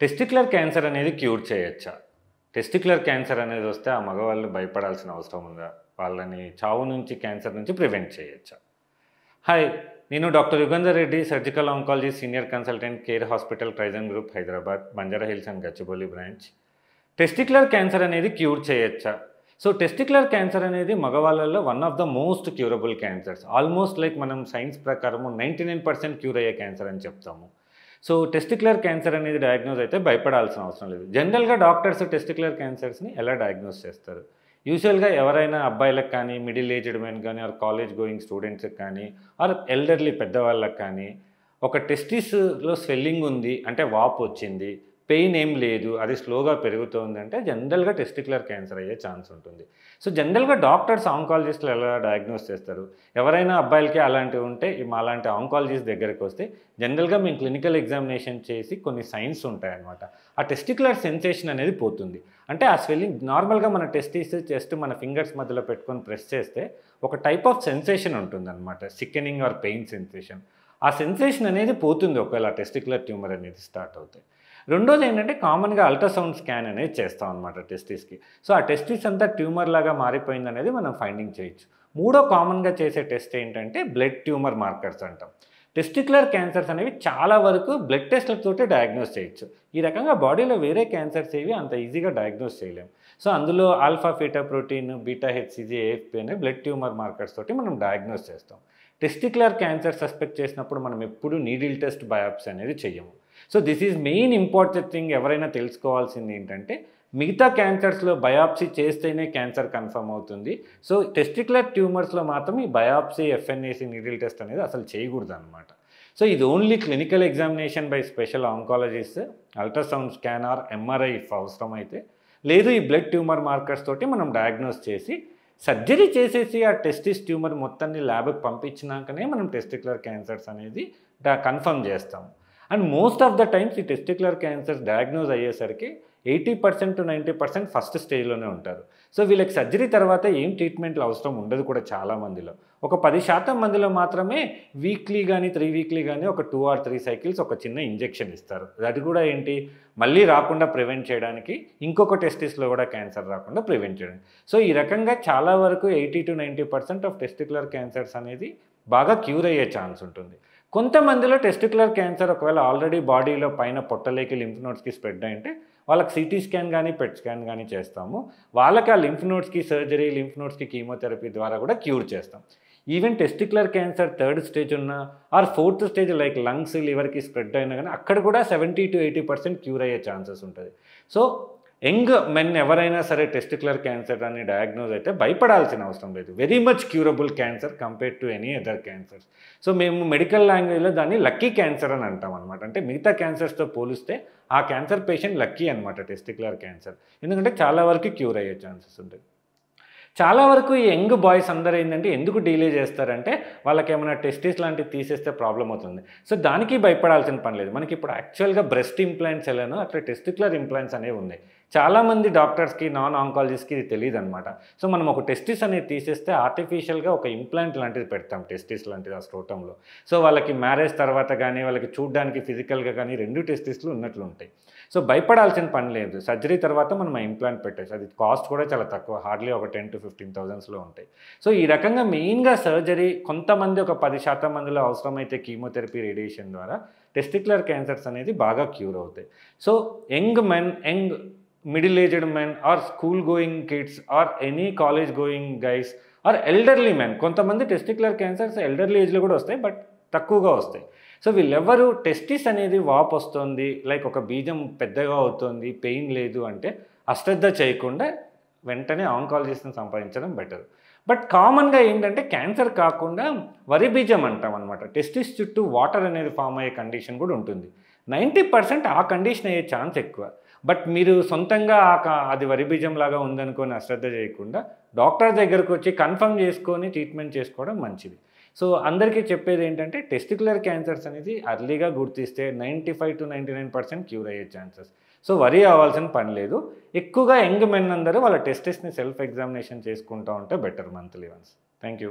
Testicular cancer అనేది cure చేయొచ్చా? Testicular cancer అనేది వస్తే ఆ మగవాళ్ళు భయపడాల్సిన అవసరం ఉందా? వాళ్ళని చావు నుంచి, క్యాన్సర్ నుంచి ప్రివెంట్ చేయొచ్చా? హాయ్, నేను doctor Yugandhar Reddy, surgical oncology senior consultant, care hospital ట్రైజన్ group, Hyderabad, Banjara hills and Gachibowli branch. Testicular cancer అనేది క్యూర్ చేయొచ్చా? సో టెస్టిక్యులర్ క్యాన్సర్ అనేది మగవాళ్ళలో one of the most curable cancers. Almost like మనం సైన్స్ ప్రకారము 99% క్యూర్ అయ్యే క్యాన్సర్ అని చెప్తాము. సో టెస్టిక్యులర్ క్యాన్సర్ అనేది డయాగ్నోజ్ అయితే భయపడాల్సిన అవసరం లేదు. జనరల్గా డాక్టర్స్ టెస్టిక్యులర్ క్యాన్సర్స్ని ఎలా డయాగ్నోజ్ చేస్తారు? యూజువల్గా ఎవరైనా అబ్బాయిలకు కానీ, మిడిల్ ఏజ్డ్ మెన్ కానీ, ఆర్ కాలేజ్ గోయింగ్ స్టూడెంట్స్కి కానీ, ఆర్ ఎల్డర్లీ పెద్దవాళ్ళకి కానీ ఒక టెస్టిస్లో స్వెల్లింగ్ ఉంది అంటే, వాపు వచ్చింది, పెయిన్ ఏం లేదు, అది స్లోగా పెరుగుతుంది అంటే జనరల్గా టెస్టిక్యులర్ క్యాన్సర్ అయ్యే ఛాన్స్ ఉంటుంది. సో జనరల్గా డాక్టర్స్, ఆంకాలజిస్టులు ఎలా డయాగ్నోస్ చేస్తారు? ఎవరైనా అబ్బాయిలకి అలాంటివి ఉంటే అలాంటి ఆంకాలజిస్ట్ దగ్గరికి వస్తే జనరల్గా మేము క్లినికల్ ఎగ్జామినేషన్ చేసి కొన్ని సైన్స్ ఉంటాయన్నమాట. ఆ టెస్టిక్యులర్ సెన్సేషన్ అనేది పోతుంది. అంటే ఆ స్వెల్లింగ్ నార్మల్గా మన టెస్టిస్ జస్ట్ మన ఫింగర్స్ మధ్యలో పెట్టుకొని ప్రెస్ చేస్తే ఒక టైప్ ఆఫ్ సెన్సేషన్ ఉంటుందన్నమాట, సికెనింగ్ ఆర్ పెయిన్ సెన్సేషన్. ఆ సెన్సేషన్ అనేది పోతుంది ఒకవేళ టెస్టిక్యులర్ ట్యూమర్ అనేది స్టార్ట్ అవుతాయి. రెండోది ఏంటంటే, కామన్గా అల్ట్రాసౌండ్ స్కాన్ అనేది చేస్తాం అనమాట టెస్టిస్కి. సో ఆ టెస్టిస్ అంతా ట్యూమర్ లాగా మారిపోయింది అనేది మనం ఫైండింగ్ చేయొచ్చు. మూడో కామన్గా చేసే టెస్ట్ ఏంటంటే బ్లడ్ ట్యూమర్ మార్కర్స్ అంటాం. టెస్టిక్యులర్ క్యాన్సర్స్ అనేవి చాలా వరకు బ్లడ్ టెస్ట్లతోటి డయాగ్నోస్ చేయొచ్చు. ఈ రకంగా బాడీలో వేరే క్యాన్సర్స్ ఏవి అంత ఈజీగా డయాగ్నోస్ చేయలేము. సో అందులో alpha feto protein, beta HCG, AFP అనే బ్లడ్ ట్యూమర్ మార్కర్స్ తోటి మనం డయాగ్నోస్ చేస్తాం. టెస్టిక్యులర్ క్యాన్సర్ సస్పెక్ట్ చేసినప్పుడు మనం ఎప్పుడు నీడిల్ టెస్ట్ బయాప్సీ అనేది చెయ్యము. So this is main important thing. ఎవరైనా తెలుసుకోవాల్సింది ఏంటంటే, మిగతా క్యాన్సర్స్లో బయాప్సీ చేస్తేనే క్యాన్సర్ కన్ఫర్మ్ అవుతుంది. సో టెస్టిక్యులర్ ట్యూమర్స్లో మాత్రం ఈ బయాప్సీ, ఎఫ్ఎన్ఏసి, నీడిల్ టెస్ట్ అనేది అసలు చేయకూడదు అనమాట. సో ఇది only clinical examination by special oncologist, ultrasound scan or MRI if అవసరమైతే, లేదు ఈ బ్లడ్ ట్యూమర్ మార్కర్స్ తోటి మనం డయాగ్నోస్ చేసి సర్జరీ చేసేసి ఆ టెస్టిస్ ట్యూమర్ మొత్తాన్ని ల్యాబ్కి పంపించినాకనే మనం టెస్టిక్యులర్ క్యాన్సర్స్ అనేది కన్ఫర్మ్ చేస్తాం. And most of the times ఈ టెస్టిక్యులర్ క్యాన్సర్స్ డయాగ్నోజ్ అయ్యేసరికి 80% to 90% ఫస్ట్ స్టేజ్లోనే ఉంటారు. సో వీళ్ళకి సర్జరీ తర్వాత ఏం ట్రీట్మెంట్లు అవసరం ఉండదు కూడా చాలా మందిలో. ఒక 10% మందిలో మాత్రమే వీక్లీ కానీ 3 వీక్లీ కానీ ఒక 2 or 3 సైకిల్స్ ఒక చిన్న ఇంజెక్షన్ ఇస్తారు. అది కూడా ఏంటి, మళ్ళీ రాకుండా ప్రివెంట్ చేయడానికి, ఇంకొక టెస్టిస్లో కూడా క్యాన్సర్ రాకుండా ప్రివెంట్ చేయడానికి. సో ఈ రకంగా చాలా వరకు 80 to 90% ఆఫ్ టెస్టిక్యులర్ క్యాన్సర్స్ అనేది బాగా క్యూర్ అయ్యే ఛాన్స్ ఉంటుంది. కొంతమందిలో టెస్టిక్యులర్ క్యాన్సర్ ఒకవేళ ఆల్రెడీ బాడీలో పైన పొట్టలేకి, లింఫ్ నోడ్స్కి స్ప్రెడ్ అయింటే వాళ్ళకి సిటీ స్కాన్ కానీ, పెట్ స్కాన్ కానీ చేస్తాము. వాళ్ళకి ఆ లింఫ్ నోడ్స్కి సర్జరీ, లింఫ్ నోడ్స్కి కీమోథెరపీ ద్వారా కూడా క్యూర్ చేస్తాం. Even testicular cancer 3rd stage ఉన్న or 4th stage like lungs, లివర్కి స్ప్రెడ్ అయినా కానీ అక్కడ కూడా 70 to 80% క్యూర్ అయ్యే ఛాన్సెస్ ఉంటుంది. సో యంగ్ మెన్ ఎవరైనా సరే టెస్టిక్యులర్ క్యాన్సర్ అని డయాగ్నోజ్ అయితే భయపడాల్సిన అవసరం లేదు. Very much curable cancer compared to any other cancers. So మేము మెడికల్ లాంగ్వేజ్లో దాన్ని లక్కీ క్యాన్సర్ అని అంటాం అనమాట. అంటే మిగతా క్యాన్సర్స్తో పోలిస్తే ఆ క్యాన్సర్ పేషెంట్ లక్కీ అనమాట టెస్టిక్యులర్ క్యాన్సర్. ఎందుకంటే చాలా వరకు క్యూర్ అయ్యే ఛాన్సెస్ ఉంటాయి. చాలా వరకు ఈ యంగ్ బాయ్స్ అందరూ ఏంటంటే ఎందుకు డిలే చేస్తారంటే, వాళ్ళకి ఏమైనా టెస్టిస్ లాంటివి తీసేస్తే ప్రాబ్లం అవుతుంది. సో దానికి భయపడాల్సిన పని లేదు. మనకి ఇప్పుడు యాక్చువల్గా బ్రెస్ట్ ఇంప్లాంట్స్ ఎలానో అట్లా టెస్టిక్యులర్ ఇంప్లాంట్స్ అనేవి ఉన్నాయి. చాలామంది డాక్టర్స్కి, నాన్ ఆంకాలజిస్ట్కి ఇది తెలియదు అనమాట. సో మనం ఒక టెస్టిస్ అనేది తీసేస్తే ఆర్టిఫిషియల్గా ఒక ఇంప్లాంట్ లాంటిది పెడతాం, టెస్టిస్ లాంటిది ఆ స్క్రోటంలో. సో వాళ్ళకి మ్యారేజ్ తర్వాత కానీ, వాళ్ళకి చూడడానికి ఫిజికల్గా కానీ 2 టెస్టిస్లు ఉన్నట్లు ఉంటాయి. సో భయపడాల్సిన పని లేదు. సర్జరీ తర్వాత మనం ఆ ఇంప్లాంట్ పెట్టేసి, అది కాస్ట్ కూడా చాలా తక్కువ, హార్డ్లీ ఒక 10 to 15,000 ఉంటాయి. సో ఈ రకంగా మెయిన్గా సర్జరీ, కొంతమంది ఒక 10% మందిలో అవసరమైతే కీమోథెరపీ, రేడియేషన్ ద్వారా టెస్టిక్యులర్ క్యాన్సర్స్ అనేది బాగా క్యూర్ అవుతాయి. So young men, young middle aged men or school going kids or any college going guys or elderly men, కొంతమంది టెస్టిక్యులర్ క్యాన్సర్స్ ఎల్డర్లీ ఏజ్లో కూడా వస్తాయి, బట్ తక్కువగా వస్తాయి. సో వీళ్ళెవ్వరూ టెస్టిస్ అనేది వాపు వస్తుంది, లైక్ ఒక బీజం పెద్దగా అవుతుంది, పెయిన్ లేదు అంటే అశ్రద్ధ చేయకుండా వెంటనే ఆంకాలజిస్ట్ని సంపాదించడం బెటర్. బట్ కామన్గా ఏంటంటే క్యాన్సర్ కాకుండా వరి బీజం అంటాం అనమాట. టెస్టిస్ చుట్టూ వాటర్ అనేది ఫామ్ అయ్యే కండిషన్ కూడా ఉంటుంది. 90% ఆ కండిషన్ అయ్యే ఛాన్స్ ఎక్కువ. బట్ మీరు సొంతంగా అది వరి బీజం లాగా ఉందనుకొని అశ్రద్ధ చేయకుండా డాక్టర్ దగ్గరకు వచ్చి కన్ఫర్మ్ చేసుకొని ట్రీట్మెంట్ చేసుకోవడం మంచిది. సో అందరికీ చెప్పేది ఏంటంటే, టెస్టిక్యులర్ క్యాన్సర్స్ అనేది అర్లీగా గుర్తిస్తే 95 to 99% క్యూర్ అయ్యే ఛాన్సెస్. సో వరీ అవ్వాల్సిన పని లేదు. ఎక్కువగా యంగ్ మెన్ అందరూ వాళ్ళ టెస్టిస్ని సెల్ఫ్ ఎగ్జామినేషన్ చేసుకుంటూ ఉంటే better monthly once. Thank you.